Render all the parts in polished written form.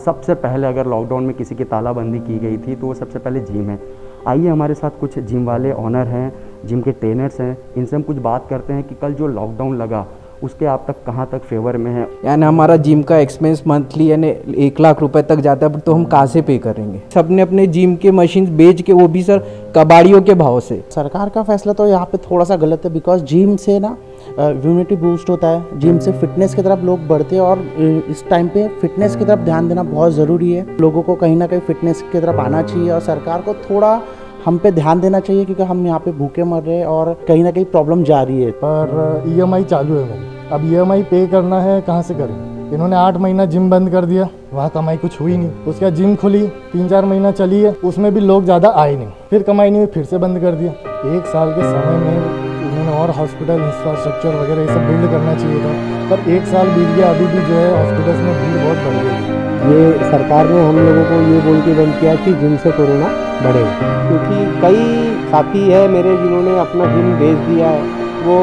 सबसे पहले अगर लॉकडाउन में किसी की तालाबंदी की गई थी तो वो सबसे पहले जिम है। आइए हमारे साथ कुछ जिम वाले ऑनर हैं, जिम के ट्रेनर्स हैं, इनसे हम कुछ बात करते हैं कि कल जो लॉकडाउन लगा उसके आप तक कहाँ तक फेवर में है। यानी हमारा जिम का एक्सपेंस मंथली यानी 1 लाख रुपए तक जाता है, तो हम कहाँ से पे करेंगे? सबने अपने जिम के मशीन बेच के, वो भी सर कबाड़ियों के भाव से। सरकार का फैसला तो यहाँ पे थोड़ा सा गलत है, बिकॉज जिम से ना इम्यूनिटी बूस्ट होता है, जिम से फिटनेस की तरफ लोग बढ़ते हैं और इस टाइम पे फिटनेस की तरफ ध्यान देना बहुत ज़रूरी है। लोगों को कहीं ना कहीं फिटनेस की तरफ आना चाहिए और सरकार को थोड़ा हम पे ध्यान देना चाहिए, क्योंकि हम यहाँ पे भूखे मर रहे हैं और कहीं ना कहीं प्रॉब्लम जारी है। पर EMI चालू है मेरी, अब EMI पे करना है, कहाँ से करें? इन्होंने 8 महीना जिम बंद कर दिया, वहाँ कमाई कुछ हुई नहीं। उसके बाद जिम खुली 3-4 महीना चली है, उसमें भी लोग ज़्यादा आए नहीं, फिर कमाई नहीं हुई, फिर से बंद कर दिया। 1 साल के समय में उन्होंने और हॉस्पिटल इंफ्रास्ट्रक्चर वगैरह ये सब बिल्ड करना चाहिए था, पर 1 साल बीत गया, अभी भी जो है हॉस्पिटल्स में भीड़ बहुत बढ़ गई। ये सरकार ने हम लोगों को ये बोल के बंद किया कि जिम से कोरोना बढ़ेगा, क्योंकि कई साथी है मेरे जिन्होंने अपना जिम बेच दिया है, वो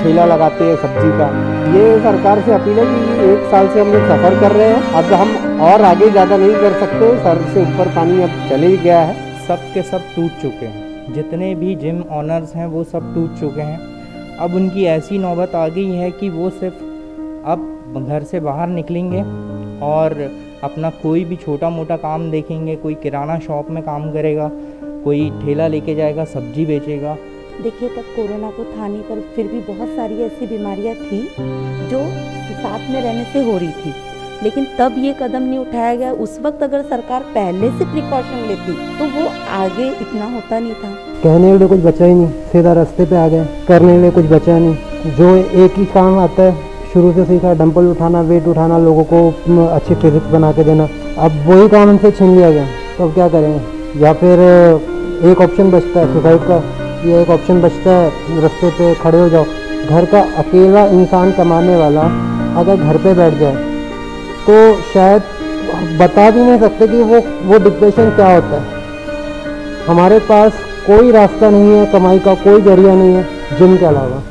ठेला लगाते हैं सब्जी का। ये सरकार से अपील है कि 1 साल से हम लोग सफ़र कर रहे हैं, अब हम और आगे ज़्यादा नहीं कर सकते, सर से ऊपर पानी अब चले ही गया है। सब के सब टूट चुके हैं, जितने भी जिम ऑनर्स हैं वो सब टूट चुके हैं। अब उनकी ऐसी नौबत आ गई है कि वो सिर्फ अब घर से बाहर निकलेंगे और अपना कोई भी छोटा मोटा काम देखेंगे। कोई किराना शॉप में काम करेगा, कोई ठेला लेके जाएगा, सब्जी बेचेगा। देखिए, तब कोरोना तो था नहीं, पर फिर भी बहुत सारी ऐसी बीमारियां थी जो साथ में रहने से हो रही थी, लेकिन तब ये कदम नहीं उठाया गया। उस वक्त अगर सरकार पहले से प्रिकॉशन लेती तो वो आगे इतना होता नहीं था। कहने के लिए कुछ बचा ही नहीं, सीधा रास्ते पे आ गए, करने के लिए कुछ बचा नहीं। जो एक ही काम आता है, शुरू से सीखा, डंपल उठाना, वेट उठाना, लोगों को अच्छी फिजिक्स बना के देना, अब वही काम हमसे छीन लिया गया, तो अब क्या करेंगे? या फिर एक ऑप्शन बचता है सुसाइड का, ये एक ऑप्शन बचता है रास्ते पे खड़े हो जाओ। घर का अकेला इंसान कमाने वाला अगर घर पे बैठ जाए तो शायद बता भी नहीं सकते कि वो डिप्रेशन क्या होता है। हमारे पास कोई रास्ता नहीं है, कमाई का कोई जरिया नहीं है जिम के अलावा।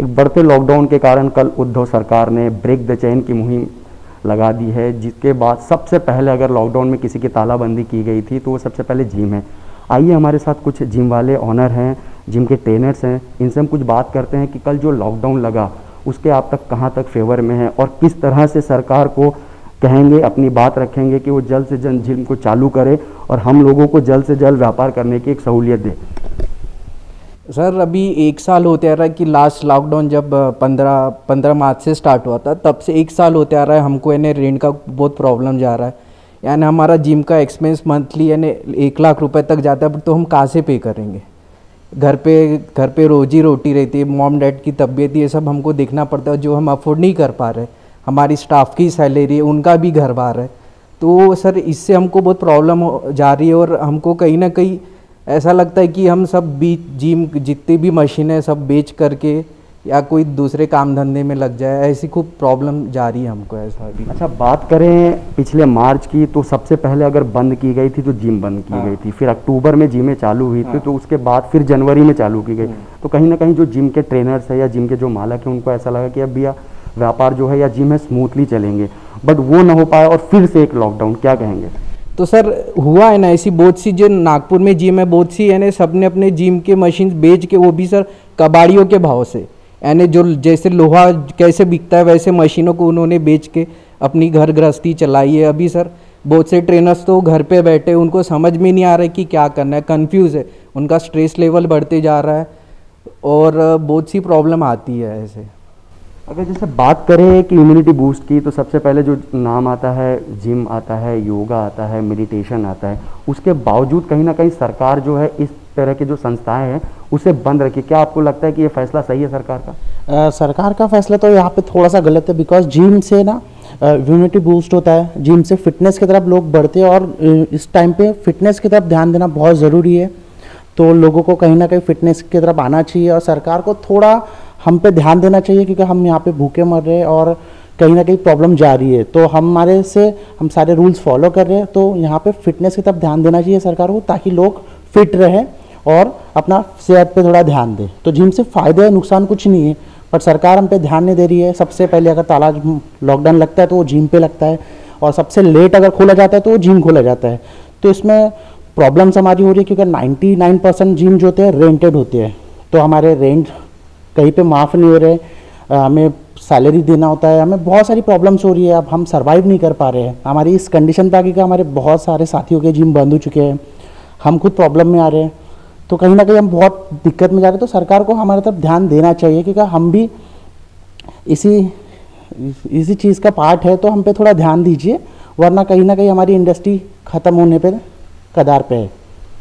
एक बढ़ते लॉकडाउन के कारण कल उद्धव सरकार ने ब्रेक द चेन की मुहिम लगा दी है, जिसके बाद सबसे पहले अगर लॉकडाउन में किसी की तालाबंदी की गई थी तो वो सबसे पहले जिम है। आइए हमारे साथ कुछ जिम वाले ऑनर हैं, जिम के ट्रेनर्स हैं, इनसे हम कुछ बात करते हैं कि कल जो लॉकडाउन लगा उसके आप तक कहाँ तक फेवर में है और किस तरह से सरकार को कहेंगे, अपनी बात रखेंगे कि वो जल्द से जल्द जिम को चालू करे और हम लोगों को जल्द से जल्द व्यापार करने की एक सहूलियत दे। सर, अभी 1 साल होते आ रहा है कि लास्ट लॉकडाउन जब 15 मार्च से स्टार्ट हुआ था, तब से 1 साल होते आ रहा है हमको यानी रेंट का बहुत प्रॉब्लम जा रहा है। यानी हमारा जिम का एक्सपेंस मंथली यानी 1 लाख रुपए तक जाता है, तो हम कहाँ से पे करेंगे? घर पे रोजी रोटी रहती है, मॉम डैड की तबीयत, ये सब हमको देखना पड़ता है, जो हम अफोर्ड नहीं कर पा रहे। हमारी स्टाफ की सैलरी है, उनका भी घर बार है, तो सर इससे हमको बहुत प्रॉब्लम जा रही है और हमको कहीं ना कहीं ऐसा लगता है कि हम सब जिम जितनी भी मशीनें हैं सब बेच करके या कोई दूसरे काम धंधे में लग जाए, ऐसी खूब प्रॉब्लम जा रही है हमको ऐसा भी। अच्छा, बात करें पिछले मार्च की तो सबसे पहले अगर बंद की गई थी तो जिम बंद की गई थी, फिर अक्टूबर में जिमें चालू हुई थी, तो उसके बाद फिर जनवरी में चालू की गई। तो कहीं ना कहीं जो जिम के ट्रेनर्स है या जिम के जो मालक हैं उनको ऐसा लगा कि अब भैया व्यापार जो है या जिम है स्मूथली चलेंगे, बट वो ना हो पाया और फिर से एक लॉकडाउन, क्या कहेंगे? तो सर हुआ है ना, ऐसी बहुत सी जो नागपुर में जिम है, बहुत सी यानी सबने अपने जिम के मशीन बेच के, वो भी सर कबाड़ियों के भाव से, यानी जो जैसे लोहा कैसे बिकता है वैसे मशीनों को उन्होंने बेच के अपनी घर गृहस्थी चलाई है। अभी सर बहुत से ट्रेनर्स तो घर पे बैठे, उनको समझ में नहीं आ रहा है कि क्या करना है, कंफ्यूज है, उनका स्ट्रेस लेवल बढ़ते जा रहा है और बहुत सी प्रॉब्लम आती है ऐसे। अगर जैसे बात करें कि इम्यूनिटी बूस्ट की, तो सबसे पहले जो नाम आता है जिम आता है, योगा आता है, मेडिटेशन आता है, उसके बावजूद कहीं ना कहीं सरकार जो है इस तरह की जो संस्थाएं हैं उसे बंद रखी। क्या आपको लगता है कि ये फैसला सही है सरकार का? सरकार का फैसला तो यहाँ पे थोड़ा सा गलत है, बिकॉज जिम से ना इम्यूनिटी बूस्ट होता है, जिम से फिटनेस की तरफ लोग बढ़ते हैं और इस टाइम पे फिटनेस की तरफ ध्यान देना बहुत ज़रूरी है। तो लोगों को कहीं ना कहीं फिटनेस की तरफ आना चाहिए और सरकार को थोड़ा हम पे ध्यान देना चाहिए, क्योंकि हम यहाँ पे भूखे मर रहे हैं और कहीं ना कहीं प्रॉब्लम जा रही है। तो हम सारे रूल्स फॉलो कर रहे हैं, तो यहाँ पे फिटनेस की तरफ ध्यान देना चाहिए सरकार को, ताकि लोग फिट रहें और अपना सेहत पे थोड़ा ध्यान दें। तो जिम से फ़ायदे है, नुकसान कुछ नहीं है, पर सरकार हम पे ध्यान नहीं दे रही है। सबसे पहले अगर ताला लॉकडाउन लगता है तो वो जिम पे लगता है, और सबसे लेट अगर खोला जाता है तो वो जिम खोला जाता है। तो इसमें प्रॉब्लम्स हमारी हो रही है, क्योंकि 99% जिम जो होते हैं रेंटेड होते हैं, तो हमारे रेंट कहीं पे माफ़ नहीं हो रहे, हमें सैलरी देना होता है, हमें बहुत सारी प्रॉब्लम्स हो रही है। अब हम सर्वाइव नहीं कर पा रहे हैं, हमारी इस कंडीशन पे आगे का हमारे बहुत सारे साथियों के जिम बंद हो चुके हैं, हम खुद प्रॉब्लम में आ रहे हैं, तो कहीं ना कहीं हम बहुत दिक्कत में जा रहे हैं। तो सरकार को हमारे तरफ ध्यान देना चाहिए, क्योंकि हम भी इसी चीज़ का पार्ट है, तो हम पे थोड़ा ध्यान दीजिए, वरना कहीं ना कहीं हमारी इंडस्ट्री ख़त्म होने पे कगार पे है।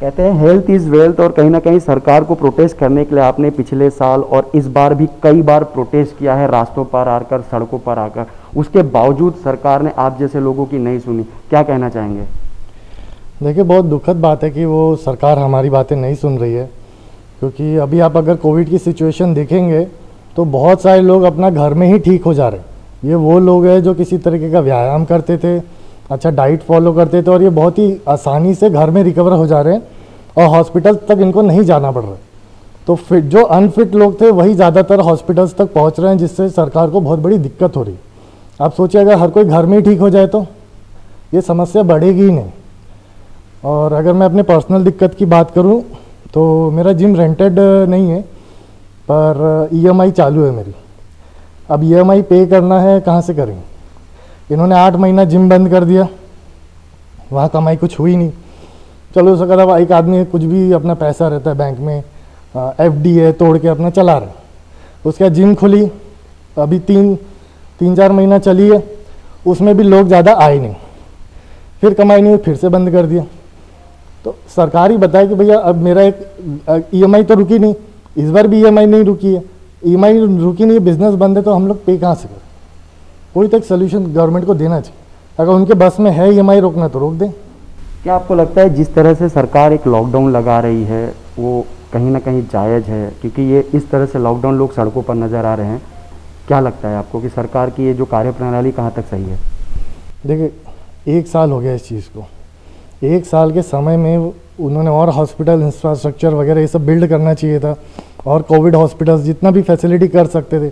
कहते हैं हेल्थ इज़ वेल्थ, और कहीं ना कहीं सरकार को प्रोटेस्ट करने के लिए आपने पिछले साल और इस बार भी कई बार प्रोटेस्ट किया है, रास्तों पर आकर, सड़कों पर आकर। उसके बावजूद सरकार ने आप जैसे लोगों की नहीं सुनी, क्या कहना चाहेंगे? देखिए, बहुत दुखद बात है कि वो सरकार हमारी बातें नहीं सुन रही है, क्योंकि अभी आप अगर कोविड की सिचुएशन देखेंगे तो बहुत सारे लोग अपना घर में ही ठीक हो जा रहे हैं। ये वो लोग हैं जो किसी तरीके का व्यायाम करते थे, अच्छा डाइट फॉलो करते थे, और ये बहुत ही आसानी से घर में रिकवर हो जा रहे हैं और हॉस्पिटल तक इनको नहीं जाना पड़ रहा है। तो फिट जो अनफिट लोग थे वही ज़्यादातर हॉस्पिटल्स तक पहुंच रहे हैं, जिससे सरकार को बहुत बड़ी दिक्कत हो रही है। आप सोचिए, अगर हर कोई घर में ही ठीक हो जाए तो ये समस्या बढ़ेगी ही नहीं। और अगर मैं अपने पर्सनल दिक्कत की बात करूं तो मेरा जिम रेंटेड नहीं है, पर EMI चालू है मेरी। अब EMI पे करना है, कहाँ से करेंगे? इन्होंने 8 महीना जिम बंद कर दिया, वहाँ कमाई कुछ हुई नहीं। चलो उस अगर अब एक आदमी कुछ भी अपना पैसा रहता है बैंक में, FD है, तोड़ के अपना चला रहा है, उसके बाद जिम खुली, अभी 3-4 महीना चली है, उसमें भी लोग ज़्यादा आए नहीं, फिर कमाई नहीं हुई, फिर से बंद कर दिया। तो सरकार ही बताए कि भैया अब मेरा एक EMI तो रुकी नहीं, इस बार भी EMI नहीं रुकी है, EMI रुकी नहीं है, बिजनेस बंद है, तो हम लोग पे कहाँ से करें? कोई तो एक सोल्यूशन गवर्नमेंट को देना चाहिए। अगर उनके बस में है EMI रोकना तो रोक दें। क्या आपको लगता है जिस तरह से सरकार एक लॉकडाउन लगा रही है वो कहीं ना कहीं जायज़ है? क्योंकि ये इस तरह से लॉकडाउन लोग सड़कों पर नज़र आ रहे हैं, क्या लगता है आपको कि सरकार की ये जो कार्यप्रणाली कहाँ तक सही है? देखिए, 1 साल हो गया इस चीज़ को। 1 साल के समय में उन्होंने और हॉस्पिटल इंफ्रास्ट्रक्चर वगैरह ये सब बिल्ड करना चाहिए था, और कोविड हॉस्पिटल्स जितना भी फैसिलिटी कर सकते थे,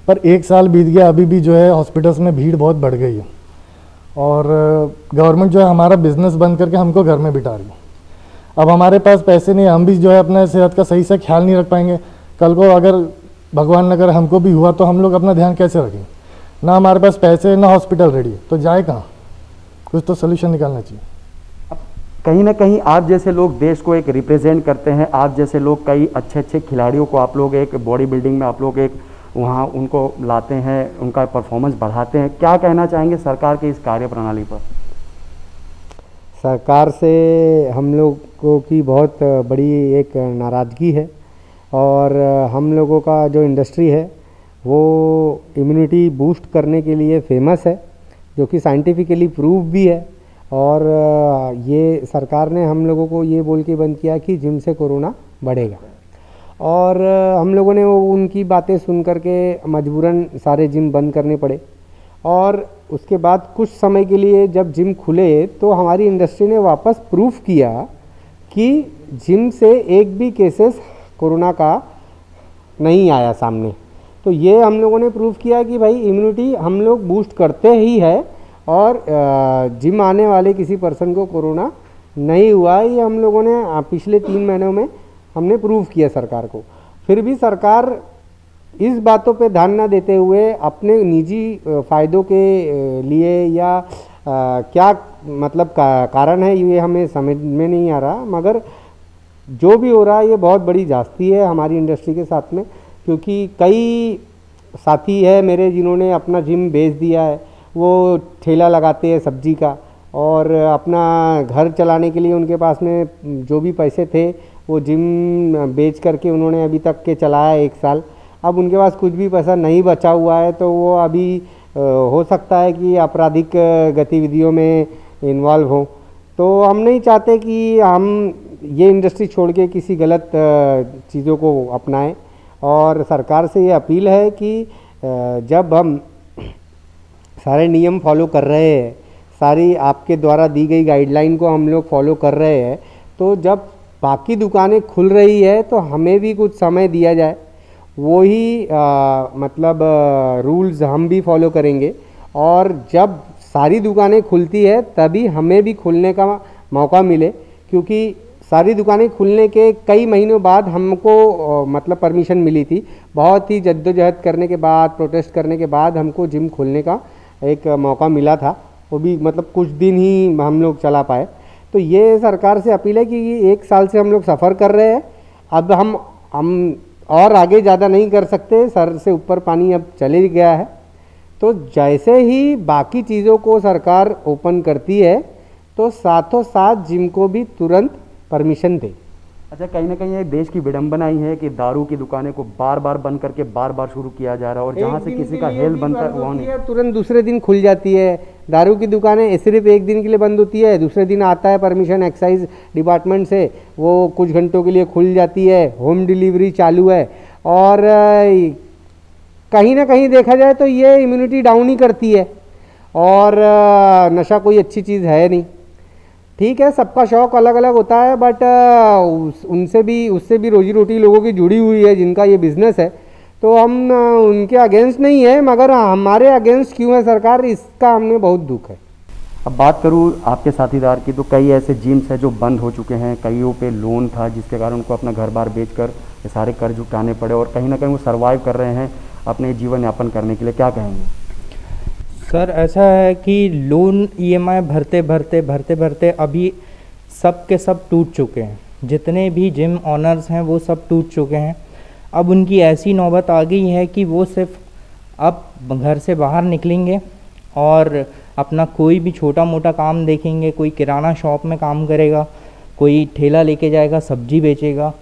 पर 1 साल बीत गया, अभी भी जो है हॉस्पिटल्स में भीड़ बहुत बढ़ गई है, और गवर्नमेंट जो है हमारा बिजनेस बंद करके हमको घर में बिठा रही है। अब हमारे पास पैसे नहीं, हम भी जो है अपने सेहत का सही से ख्याल नहीं रख पाएंगे। कल को अगर भगवान न करे हमको भी हुआ तो हम लोग अपना ध्यान कैसे रखेंगे? ना हमारे पास पैसे, ना हॉस्पिटल रेडी है, तो जाए कहाँ? कुछ तो सोल्यूशन निकालना चाहिए। कहीं ना कहीं आप जैसे लोग देश को एक रिप्रेजेंट करते हैं, आप जैसे लोग कई अच्छे अच्छे खिलाड़ियों को आप लोग एक बॉडी बिल्डिंग में आप लोग एक वहाँ उनको लाते हैं, उनका परफॉर्मेंस बढ़ाते हैं, क्या कहना चाहेंगे सरकार की इस कार्यप्रणाली पर? सरकार से हम लोगों की बहुत बड़ी एक नाराज़गी है, और हम लोगों का जो इंडस्ट्री है वो इम्यूनिटी बूस्ट करने के लिए फेमस है, जो कि साइंटिफिकली प्रूव भी है। और ये सरकार ने हम लोगों को ये बोल के बंद किया कि जिम से कोरोना बढ़ेगा, और हम लोगों ने वो उनकी बातें सुन करके मजबूरन सारे जिम बंद करने पड़े। और उसके बाद कुछ समय के लिए जब जिम खुले तो हमारी इंडस्ट्री ने वापस प्रूफ किया कि जिम से एक भी केसेस कोरोना का नहीं आया सामने। तो ये हम लोगों ने प्रूफ किया कि भाई इम्यूनिटी हम लोग बूस्ट करते ही है, और जिम आने वाले किसी पर्सन को कोरोना नहीं हुआ। ये हम लोगों ने पिछले 3 महीनों में हमने प्रूव किया सरकार को। फिर भी सरकार इस बातों पे ध्यान न देते हुए अपने निजी फ़ायदों के लिए या क्या मतलब कारण है ये हमें समझ में नहीं आ रहा, मगर जो भी हो रहा है ये बहुत बड़ी जास्ती है हमारी इंडस्ट्री के साथ में। क्योंकि कई साथी है मेरे जिन्होंने अपना जिम बेच दिया है, वो ठेला लगाते हैं सब्जी का, और अपना घर चलाने के लिए उनके पास में जो भी पैसे थे वो जिम बेच करके उन्होंने अभी तक के चलाया 1 साल। अब उनके पास कुछ भी पैसा नहीं बचा हुआ है, तो वो अभी हो सकता है कि आपराधिक गतिविधियों में इन्वॉल्व हो। तो हम नहीं चाहते कि हम ये इंडस्ट्री छोड़ के किसी गलत चीज़ों को अपनाएं, और सरकार से ये अपील है कि जब हम सारे नियम फॉलो कर रहे हैं, सारी आपके द्वारा दी गई गाइडलाइन को हम लोग फॉलो कर रहे हैं, तो जब बाकी दुकानें खुल रही है तो हमें भी कुछ समय दिया जाए, वही मतलब रूल्स हम भी फॉलो करेंगे। और जब सारी दुकानें खुलती है तभी हमें भी खुलने का मौका मिले, क्योंकि सारी दुकानें खुलने के कई महीनों बाद हमको मतलब परमिशन मिली थी। बहुत ही जद्दोजहद करने के बाद, प्रोटेस्ट करने के बाद हमको जिम खोलने का एक मौका मिला था, वो भी मतलब कुछ दिन ही हम लोग चला पाए। तो ये सरकार से अपील है कि 1 साल से हम लोग सफ़र कर रहे हैं, अब हम और आगे ज़्यादा नहीं कर सकते, सर से ऊपर पानी अब चले गया है। तो जैसे ही बाकी चीज़ों को सरकार ओपन करती है तो साथों साथ जिम को भी तुरंत परमिशन दे। अच्छा, कहीं ना कहीं ये देश की विडंबना ही है कि दारू की दुकानें को बार बार बंद करके बार बार शुरू किया जा रहा है, और जहाँ से किसी का हेल्थ बनता है वहाँ नहीं, तुरंत दूसरे दिन खुल जाती है। दारू की दुकानें सिर्फ 1 दिन के लिए बंद होती है, दूसरे दिन आता है परमिशन एक्साइज डिपार्टमेंट से, वो कुछ घंटों के लिए खुल जाती है, होम डिलीवरी चालू है। और कहीं ना कहीं देखा जाए तो ये इम्यूनिटी डाउन ही करती है, और नशा कोई अच्छी चीज़ है नहीं। ठीक है, सबका शौक़ अलग अलग होता है, बट उससे भी रोजी रोटी लोगों की जुड़ी हुई है जिनका ये बिज़नेस है। तो हम उनके अगेंस्ट नहीं है, मगर हमारे अगेंस्ट क्यों है सरकार, इसका हमें बहुत दुख है। अब बात करूँ आपके साथीदार की, तो कई ऐसे जिम्स हैं जो बंद हो चुके हैं, कईयों पे लोन था जिसके कारण उनको अपना घर बार बेचकर ये सारे कर्ज उठाने पड़े, और कहीं ना कहीं वो सर्वाइव कर रहे हैं अपने जीवन यापन करने के लिए। क्या कहेंगे सर? ऐसा है कि लोन EMI भरते अभी सब के सब टूट चुके हैं। जितने भी जिम ऑनर्स हैं वो सब टूट चुके हैं। अब उनकी ऐसी नौबत आ गई है कि वो सिर्फ अब घर से बाहर निकलेंगे और अपना कोई भी छोटा मोटा काम देखेंगे। कोई किराना शॉप में काम करेगा, कोई ठेला लेके जाएगा, सब्जी बेचेगा।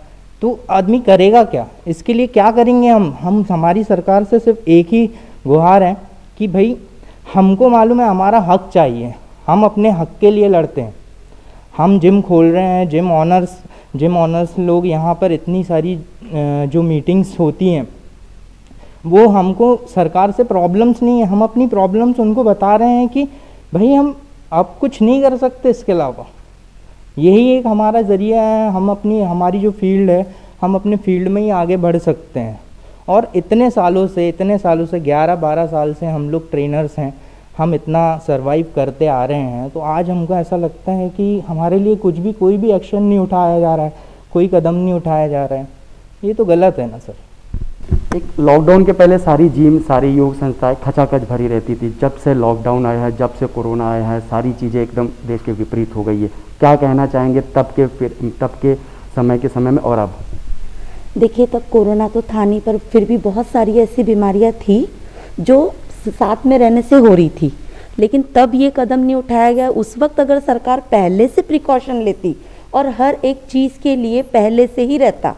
तो आदमी करेगा क्या? इसके लिए क्या करेंगे हम हमारी सरकार से सिर्फ एक ही गुहार है कि भाई हमको मालूम है हमारा हक चाहिए, हम अपने हक के लिए लड़ते हैं। हम जिम खोल रहे हैं, जिम ऑनर्स लोग यहाँ पर इतनी सारी जो मीटिंग्स होती हैं वो हमको सरकार से प्रॉब्लम्स नहीं है, हम अपनी प्रॉब्लम्स उनको बता रहे हैं कि भाई हम अब कुछ नहीं कर सकते इसके अलावा। यही एक हमारा ज़रिया है, हमारी जो फील्ड है हम अपने फील्ड में ही आगे बढ़ सकते हैं। और इतने सालों से 11-12 साल से हम लोग ट्रेनर्स हैं, हम इतना सरवाइव करते आ रहे हैं। तो आज हमको ऐसा लगता है कि हमारे लिए कोई भी एक्शन नहीं उठाया जा रहा है, कोई कदम नहीं उठाया जा रहा है। ये तो गलत है ना सर। एक लॉकडाउन के पहले सारी जिम, सारी योग संस्थाएं खचाखच भरी रहती थी। जब से लॉकडाउन आया है, जब से कोरोना आया है, सारी चीज़ें एकदम देश के विपरीत हो गई है। क्या कहना चाहेंगे तब के समय में और अब? देखिए, तब कोरोना तो था नहीं, पर फिर भी बहुत सारी ऐसी बीमारियां थी जो साथ में रहने से हो रही थी, लेकिन तब ये कदम नहीं उठाया गया। उस वक्त अगर सरकार पहले से प्रिकॉशन लेती और हर एक चीज़ के लिए पहले से ही रहता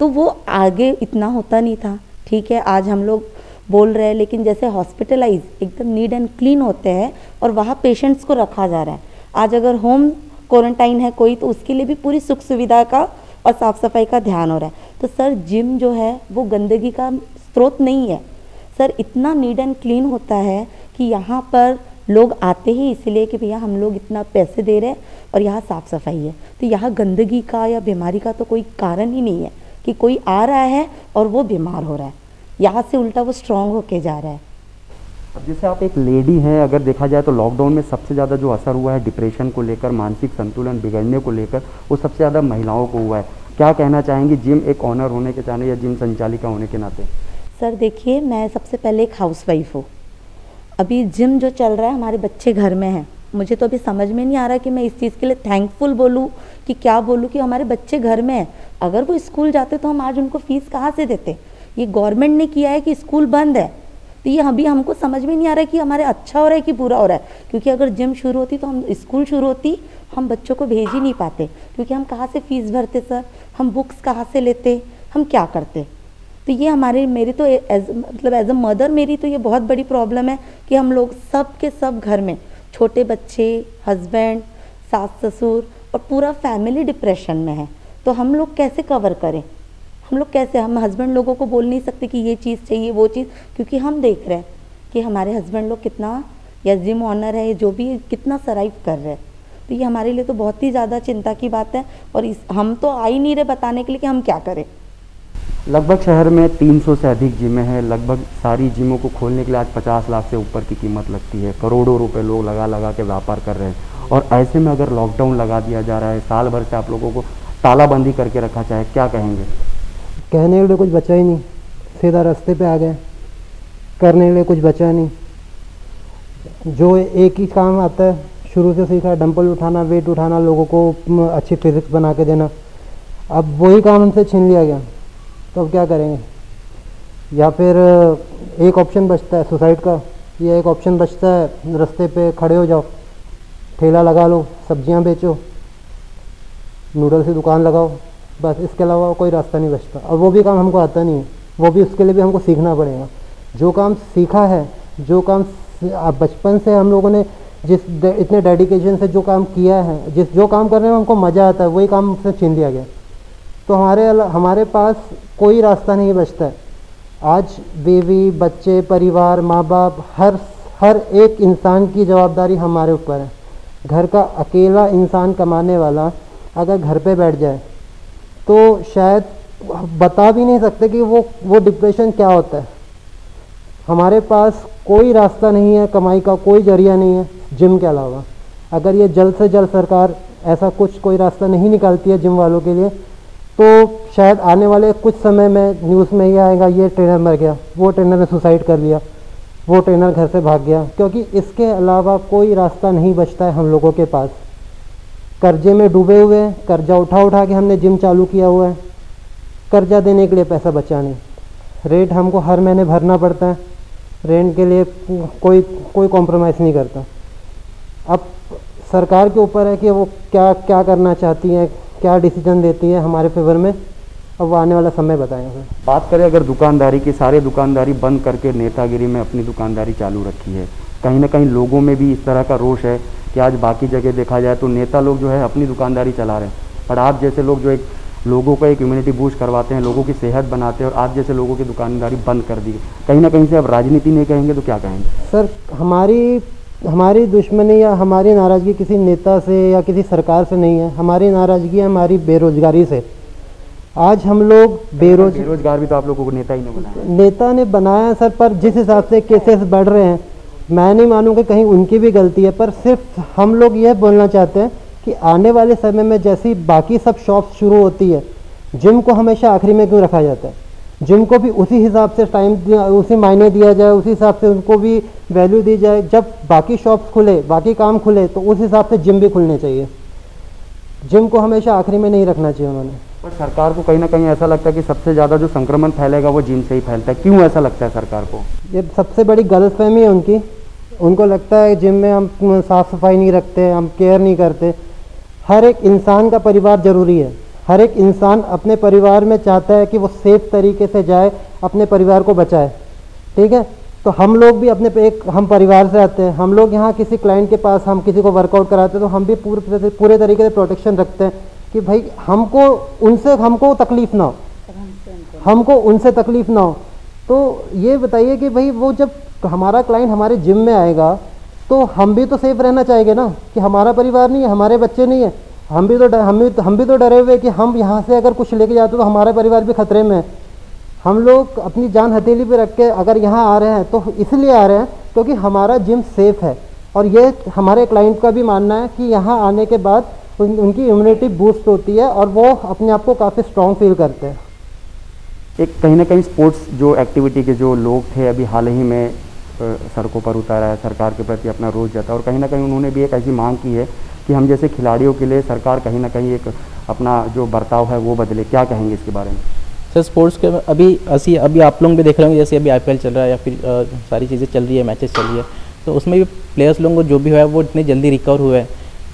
तो वो आगे इतना होता नहीं था। ठीक है, आज हम लोग बोल रहे हैं, लेकिन जैसे हॉस्पिटलाइज एकदम नीट एंड क्लीन होते हैं और वहाँ पेशेंट्स को रखा जा रहा है। आज अगर होम क्वारंटाइन है कोई, तो उसके लिए भी पूरी सुख सुविधा का और साफ़ सफाई का ध्यान हो रहा है। तो सर, जिम जो है वो गंदगी का स्रोत नहीं है सर, इतना नीट एंड क्लीन होता है कि यहाँ पर लोग आते ही इसलिए कि भैया हम लोग इतना पैसे दे रहे हैं और यहाँ साफ़ सफाई है। तो यहाँ गंदगी का या बीमारी का तो कोई कारण ही नहीं है कि कोई आ रहा है और वो बीमार हो रहा है। यहाँ से उल्टा वो स्ट्रांग होके जा रहा है। अब जैसे आप एक लेडी हैं, अगर देखा जाए तो लॉकडाउन में सबसे ज़्यादा जो असर हुआ है डिप्रेशन को लेकर, मानसिक संतुलन बिगड़ने को लेकर, वो सबसे ज़्यादा महिलाओं को हुआ है। क्या कहना चाहेंगी जिम एक ऑनर होने के नाते या जिम संचालिका होने के नाते? सर देखिए, मैं सबसे पहले एक हाउसवाइफ हूँ। अभी जिम जो चल रहा है, हमारे बच्चे घर में हैं। मुझे तो अभी समझ में नहीं आ रहा कि मैं इस चीज़ के लिए थैंकफुल बोलूँ कि क्या बोलूँ कि हमारे बच्चे घर में हैं। अगर वो स्कूल जाते तो हम आज उनको फ़ीस कहाँ से देते? ये गवर्नमेंट ने किया है कि स्कूल बंद है, तो ये अभी हमको समझ में नहीं आ रहा है कि हमारे अच्छा हो रहा है कि बुरा हो रहा है। क्योंकि अगर जिम शुरू होती तो हम स्कूल शुरू होती, हम बच्चों को भेज ही नहीं पाते, क्योंकि हम कहाँ से फ़ीस भरते सर, हम बुक्स कहाँ से लेते, हम क्या करते? तो तो ये मेरी तो एज अ मदर मेरी तो ये बहुत बड़ी प्रॉब्लम है कि हम लोग सब के सब घर में छोटे बच्चे, हस्बैंड, सास ससुर और पूरा फैमिली डिप्रेशन में है। तो हम लोग कैसे कवर करें? हम हस्बैंड लोगों को बोल नहीं सकते कि ये चीज़ चाहिए वो चीज़, क्योंकि हम देख रहे हैं कि हमारे हस्बैंड लोग कितना, या जिम ऑनर है जो भी, कितना सर्वाइव कर रहे हैं। तो ये हमारे लिए तो बहुत ही ज़्यादा चिंता की बात है, और हम तो आ ही नहीं रहे बताने के लिए कि हम क्या करें। लगभग शहर में 300 से अधिक जिमें हैं। लगभग सारी जिमों को खोलने के लिए आज 50 लाख से ऊपर की कीमत लगती है। करोड़ों रुपए लोग लगा के व्यापार कर रहे हैं, और ऐसे में अगर लॉकडाउन लगा दिया जा रहा है, साल भर से आप लोगों को तालाबंदी करके रखा, चाहे क्या कहेंगे? कहने के लिए कुछ बचा ही नहीं, सीधा रास्ते पे आ गए, करने के लिए कुछ बचा नहीं। जो एक ही काम आता है, शुरू से सीखा, डंपल उठाना, वेट उठाना, लोगों को अच्छी फिजिक्स बना के देना, अब वही काम हमसे छीन लिया गया, तो अब क्या करेंगे? या फिर एक ऑप्शन बचता है सुसाइड का, या एक ऑप्शन बचता है रास्ते पे खड़े हो जाओ, ठेला लगा लो, सब्जियां बेचो, नूडल्स की दुकान लगाओ, बस इसके अलावा कोई रास्ता नहीं बचता। और वो भी काम हमको आता नहीं है, वो भी उसके लिए भी हमको सीखना पड़ेगा। जो काम सीखा है, जो काम बचपन से हम लोगों ने इतने डेडिकेशन से जो काम किया है, जो काम करने में हमको मज़ा आता है, वही काम हमसे छीन दिया गया। तो हमारे पास कोई रास्ता नहीं बचता है। आज बीवी, बच्चे, परिवार, माँ बाप, हर एक इंसान की जवाबदारी हमारे ऊपर है। घर का अकेला इंसान कमाने वाला अगर घर पे बैठ जाए तो शायद बता भी नहीं सकते कि वो डिप्रेशन क्या होता है। हमारे पास कोई रास्ता नहीं है कमाई का, कोई जरिया नहीं है जिम के अलावा। अगर ये जल्द से जल्द सरकार ऐसा कोई रास्ता नहीं निकालती है जिम वालों के लिए, तो शायद आने वाले कुछ समय में न्यूज़ में ये आएगा, ये ट्रेनर मर गया, वो ट्रेनर ने सुसाइड कर लिया, वो ट्रेनर घर से भाग गया, क्योंकि इसके अलावा कोई रास्ता नहीं बचता है हम लोगों के पास। कर्जे में डूबे हुए हैं, कर्जा उठा के हमने जिम चालू किया हुआ है, कर्जा देने के लिए पैसा बचा नहीं, रेंट हमको हर महीने भरना पड़ता है, रेंट के लिए कोई कॉम्प्रोमाइज़ नहीं करता। अब सरकार के ऊपर है कि वो क्या करना चाहती है, क्या डिसीजन देती है हमारे फेवर में, अब वो आने वाला समय बताएगा। बात करें अगर दुकानदारी की, सारे दुकानदारी बंद करके नेतागिरी में अपनी दुकानदारी चालू रखी है। कहीं ना कहीं लोगों में भी इस तरह का रोष है कि आज बाकी जगह देखा जाए तो नेता लोग जो है अपनी दुकानदारी चला रहे हैं, पर आप जैसे लोग जो एक लोगों का एक इम्यूनिटी बूस्ट करवाते हैं, लोगों की सेहत बनाते हैं, और आप जैसे लोगों की दुकानदारी बंद कर दी, कहीं ना कहीं से अब राजनीति नहीं कहेंगे तो क्या कहेंगे? सर, हमारी दुश्मनी या हमारी नाराज़गी किसी नेता से या किसी सरकार से नहीं है। हमारी नाराज़गी है हमारी बेरोजगारी से। आज हम लोग बेरोजगार भी तो आप लोगों को नेता ही ने बनाया। नेता ने बनाया सर, पर जिस हिसाब से केसेस बढ़ रहे हैं, मैं नहीं मानूंगा कहीं उनकी भी गलती है, पर सिर्फ हम लोग यह बोलना चाहते हैं कि आने वाले समय में जैसी बाकी सब शॉप्स शुरू होती है, जिम को हमेशा आखिरी में क्यों रखा जाता है? जिम को भी उसी हिसाब से उसी मायने दिया जाए, उसी हिसाब से उनको भी वैल्यू दी जाए। जब बाकी शॉप्स खुले, बाकी काम खुले, तो उस हिसाब से जिम भी खुलने चाहिए। जिम को हमेशा आखिरी में नहीं रखना चाहिए उन्होंने। पर सरकार को कहीं ना कहीं ऐसा लगता है कि सबसे ज़्यादा जो संक्रमण फैलेगा वो जिम से ही फैलता है। क्यों ऐसा लगता है सरकार को? ये सबसे बड़ी गलतफहमी है उनकी। उनको लगता है जिम में हम साफ़ सफाई नहीं रखते, हम केयर नहीं करते। हर एक इंसान का परिवार ज़रूरी है। हर एक इंसान अपने परिवार में चाहता है कि वो सेफ तरीके से जाए, अपने परिवार को बचाए। ठीक है, तो हम लोग भी हम परिवार से आते हैं। हम लोग यहाँ किसी क्लाइंट के पास हम किसी को वर्कआउट कराते हैं तो हम भी पूरे तरीके से प्रोटेक्शन रखते हैं कि भाई हमको तकलीफ़ ना हो, हमको उनसे तकलीफ़ ना हो। तो ये बताइए कि भाई वो जब हमारा क्लाइंट हमारे जिम में आएगा तो हम भी तो सेफ रहना चाहेंगे ना, कि हमारा परिवार नहीं है, हमारे बच्चे नहीं है, हम भी तो डरे हुए कि हम यहाँ से अगर कुछ लेके जाते तो हमारा परिवार भी खतरे में है। हम लोग अपनी जान हथेली पे रख के अगर यहाँ आ रहे हैं तो इसलिए आ रहे हैं क्योंकि हमारा जिम सेफ है, और ये हमारे क्लाइंट का भी मानना है कि यहाँ आने के बाद उनकी इम्यूनिटी बूस्ट होती है और वो अपने आप को काफ़ी स्ट्रॉन्ग फील करते हैं। एक कहीं ना कहीं स्पोर्ट्स जो एक्टिविटी के जो लोग थे अभी हाल ही में सड़कों पर उतारा है, सरकार के प्रति अपना रोष जता, और कहीं ना कहीं उन्होंने भी एक ऐसी मांग की है कि हम जैसे खिलाड़ियों के लिए सरकार कहीं ना कहीं एक अपना जो बर्ताव है वो बदले। क्या कहेंगे इसके बारे में? सर, स्पोर्ट्स के अभी आप लोग भी देख रहे होंगे, जैसे अभी IPL चल रहा है या फिर सारी चीज़ें चल रही है, मैचेस चल रही है, तो उसमें भी प्लेयर्स लोगों को जो भी है वो इतने जल्दी रिकवर हुए हैं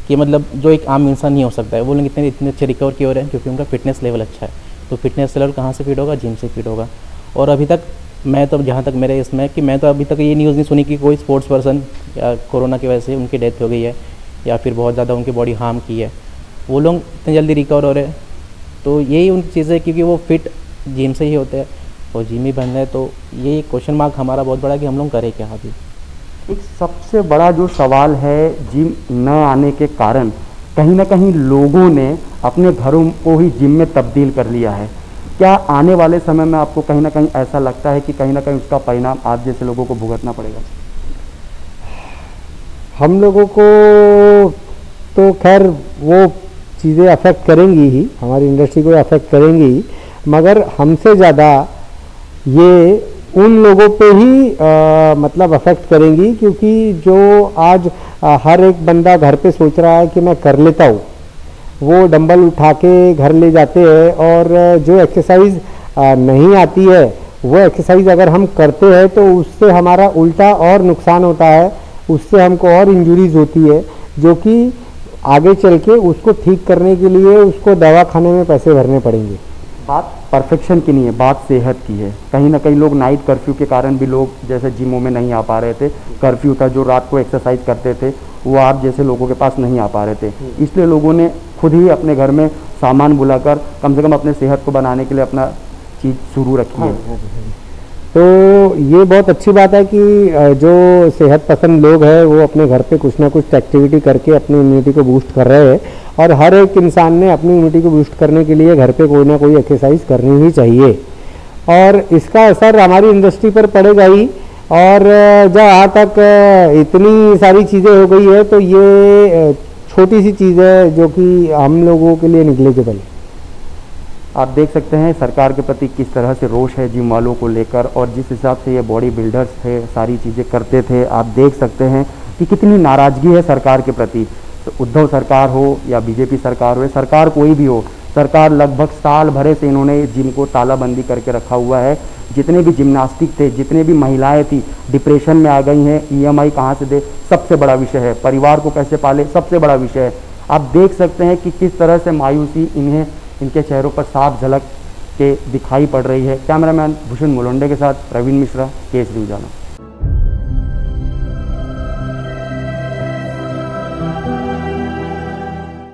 कि मतलब जो एक आम इंसान नहीं हो सकता है, वो लोग इतने अच्छे रिकवर किए हो रहे हैं क्योंकि उनका फिटनेस लेवल अच्छा है। तो फिटनेस लेवल कहाँ से फिट होगा? जिम से फिट होगा। और अभी तक मैं तो जहाँ तक मेरे इसमें कि मैं तो अभी तक ये न्यूज़ नहीं सुनी कि कोई स्पोर्ट्स पर्सन या कोरोना की वजह से उनकी डेथ हो गई है या फिर बहुत ज़्यादा उनकी बॉडी हार्म की है। वो लोग इतनी जल्दी रिकवर हो रहे हैं, तो यही उन चीज़ें, क्योंकि वो फिट जिम से ही होते हैं और जिम ही बन रहे हैं। तो यही क्वेश्चन मार्क हमारा बहुत बड़ा कि हम लोग करें क्या। अभी एक सबसे बड़ा जो सवाल है, जिम न आने के कारण कहीं ना कहीं लोगों ने अपने घरों को ही जिम में तब्दील कर लिया है। क्या आने वाले समय में आपको कहीं ना कहीं ऐसा लगता है कि कहीं ना कहीं उसका परिणाम आप जैसे लोगों को भुगतना पड़ेगा? हम लोगों को तो खैर वो चीज़ें अफेक्ट करेंगी ही, हमारी इंडस्ट्री को अफेक्ट करेंगी ही, मगर हमसे ज़्यादा ये उन लोगों पे ही मतलब अफेक्ट करेंगी, क्योंकि जो आज हर एक बंदा घर पे सोच रहा है कि मैं कर लेता हूँ, वो डंबल उठा के घर ले जाते हैं और जो एक्सरसाइज नहीं आती है वो एक्सरसाइज अगर हम करते हैं तो उससे हमारा उल्टा और नुकसान होता है, उससे हमको और इंजरीज होती है, जो कि आगे चल के उसको ठीक करने के लिए उसको दवा खाने में पैसे भरने पड़ेंगे। बात परफेक्शन की नहीं है, बात सेहत की है। कहीं ना कहीं लोग नाइट कर्फ्यू के कारण भी लोग जैसे जिमों में नहीं आ पा रहे थे, कर्फ्यू था जो रात को एक्सरसाइज करते थे वो आप जैसे लोगों के पास नहीं आ पा रहे थे, इसलिए लोगों ने खुद ही अपने घर में सामान बुलाकर कम से कम अपने सेहत को बनाने के लिए अपना चीज़ शुरू रखी है। तो ये बहुत अच्छी बात है कि जो सेहत पसंद लोग हैं वो अपने घर पे कुछ ना कुछ एक्टिविटी करके अपनी इम्यूनिटी को बूस्ट कर रहे हैं, और हर एक इंसान ने अपनी इम्यूनिटी को बूस्ट करने के लिए घर पे कोई ना कोई एक्सरसाइज करनी ही चाहिए, और इसका असर हमारी इंडस्ट्री पर पड़ेगा ही। और जहाँ तक इतनी सारी चीज़ें हो गई है तो ये छोटी सी चीज़ है जो कि हम लोगों के लिए निग्लेजेबल है। आप देख सकते हैं सरकार के प्रति किस तरह से रोष है जिम वालों को लेकर, और जिस हिसाब से ये बॉडी बिल्डर्स थे सारी चीज़ें करते थे, आप देख सकते हैं कि कितनी नाराज़गी है सरकार के प्रति। तो उद्धव सरकार हो या बीजेपी सरकार हो, सरकार कोई भी हो, सरकार लगभग साल भरे से इन्होंने जिम को तालाबंदी करके रखा हुआ है। जितने भी जिम्नास्टिक थे, जितने भी महिलाएं थी डिप्रेशन में आ गई हैं, ईएमआई कहाँ से दे सबसे बड़ा विषय है, परिवार को कैसे पाले सबसे बड़ा विषय है। आप देख सकते हैं कि किस तरह से मायूसी इन्हें इनके चेहरों पर साफ झलक के दिखाई पड़ रही है। कैमरामैन भूषण मुलुंडे के साथ प्रवीण मिश्रा, केसरी उजाला।